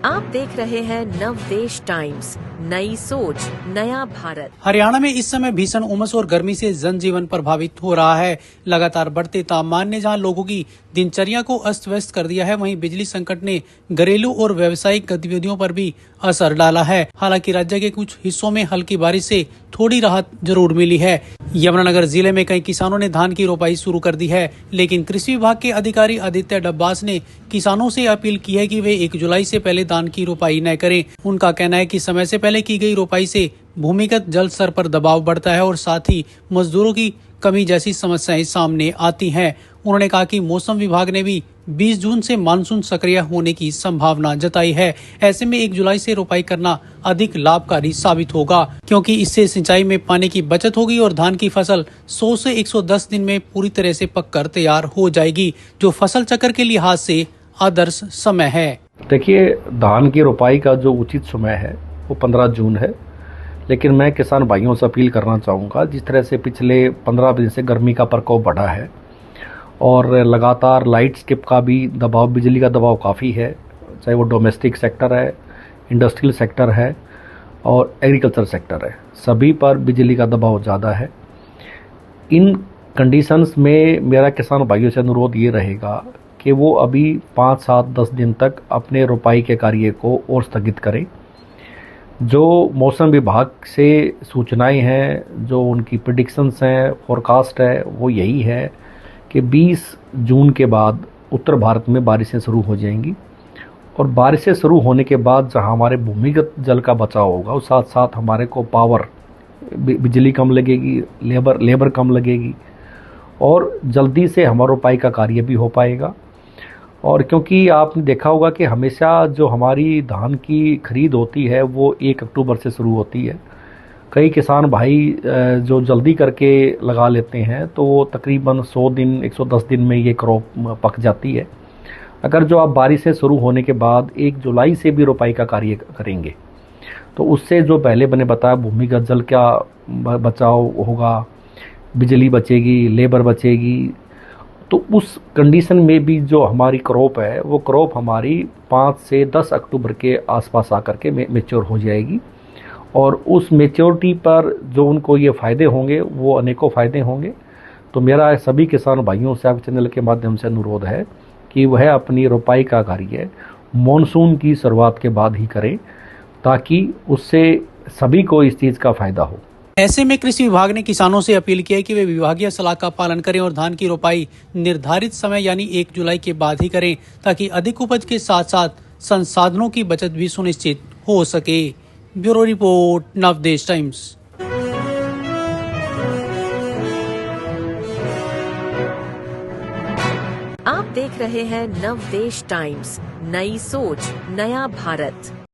आप देख रहे हैं नवदेश टाइम्स, नई सोच नया भारत। हरियाणा में इस समय भीषण उमस और गर्मी से जनजीवन प्रभावित हो रहा है। लगातार बढ़ते तापमान ने जहां लोगों की दिनचर्या को अस्त व्यस्त कर दिया है, वहीं बिजली संकट ने घरेलू और व्यावसायिक गतिविधियों पर भी असर डाला है। हालांकि राज्य के कुछ हिस्सों में हल्की बारिश से थोड़ी राहत जरूर मिली है। यमुनानगर जिले में कई किसानों ने धान की रोपाई शुरू कर दी है, लेकिन कृषि विभाग के अधिकारी आदित्य डब्बास ने किसानों से अपील की है कि वे 1 जुलाई से पहले धान की रोपाई न करें। उनका कहना है कि समय से पहले की गई रोपाई से भूमिगत जल स्तर पर दबाव बढ़ता है और साथ ही मजदूरों की कमी जैसी समस्याएं सामने आती हैं। उन्होंने कहा कि मौसम विभाग ने भी 20 जून से मानसून सक्रिय होने की संभावना जताई है। ऐसे में 1 जुलाई से रोपाई करना अधिक लाभकारी साबित होगा, क्योंकि इससे सिंचाई में पानी की बचत होगी और धान की फसल 100 से 110 दिन में पूरी तरह से पककर तैयार हो जाएगी, जो फसल चक्र के लिहाज से आदर्श समय है। देखिए, धान की रोपाई का जो उचित समय है वो 15 जून है, लेकिन मैं किसान भाइयों से अपील करना चाहूँगा, जिस तरह से पिछले 15 दिन से गर्मी का प्रकोप बढ़ा है और लगातार लाइट स्किप का भी दबाव, बिजली का दबाव काफ़ी है, चाहे वो डोमेस्टिक सेक्टर है, इंडस्ट्रियल सेक्टर है और एग्रीकल्चर सेक्टर है, सभी पर बिजली का दबाव ज़्यादा है। इन कंडीशंस में मेरा किसान भाइयों से अनुरोध ये रहेगा कि वो अभी 5, 7, 10 दिन तक अपने रोपाई के कार्य को और स्थगित करें। जो मौसम विभाग से सूचनाएं हैं, जो उनकी प्रेडिक्शंस हैं, फोरकास्ट है, वो यही है कि 20 जून के बाद उत्तर भारत में बारिशें शुरू हो जाएंगी और बारिशें शुरू होने के बाद जहां हमारे भूमिगत जल का बचाव होगा, उस साथ साथ हमारे को पावर, बिजली कम लगेगी, लेबर कम लगेगी और जल्दी से हमारा रोपाई का कार्य भी हो पाएगा। और क्योंकि आपने देखा होगा कि हमेशा जो हमारी धान की खरीद होती है वो 1 अक्टूबर से शुरू होती है। कई किसान भाई जो जल्दी करके लगा लेते हैं तो वो तकरीबन 100 दिन, 110 दिन में ये क्रॉप पक जाती है। अगर जो आप बारिशें शुरू होने के बाद 1 जुलाई से भी रोपाई का कार्य करेंगे तो उससे जो पहले मैंने बताया भूमिगत जल का बचाव होगा, बिजली बचेगी, लेबर बचेगी, तो उस कंडीशन में भी जो हमारी क्रॉप है वो क्रॉप हमारी 5 से 10 अक्टूबर के आसपास आकर के मैच्योर हो जाएगी और उस मैच्योरिटी पर जो उनको ये फ़ायदे होंगे वो अनेकों फ़ायदे होंगे। तो मेरा सभी किसान भाइयों से आपके चैनल के माध्यम से अनुरोध है कि वह अपनी रोपाई का कार्य मानसून की शुरुआत के बाद ही करें, ताकि उससे सभी को इस चीज़ का फ़ायदा हो। ऐसे में कृषि विभाग ने किसानों से अपील की है कि वे विभागीय सलाह का पालन करें और धान की रोपाई निर्धारित समय यानी 1 जुलाई के बाद ही करें, ताकि अधिक उपज के साथ साथ संसाधनों की बचत भी सुनिश्चित हो सके। Bureau report, Navdesh times. आप देख रहे हैं नवदेश टाइम्स, नई सोच नया भारत।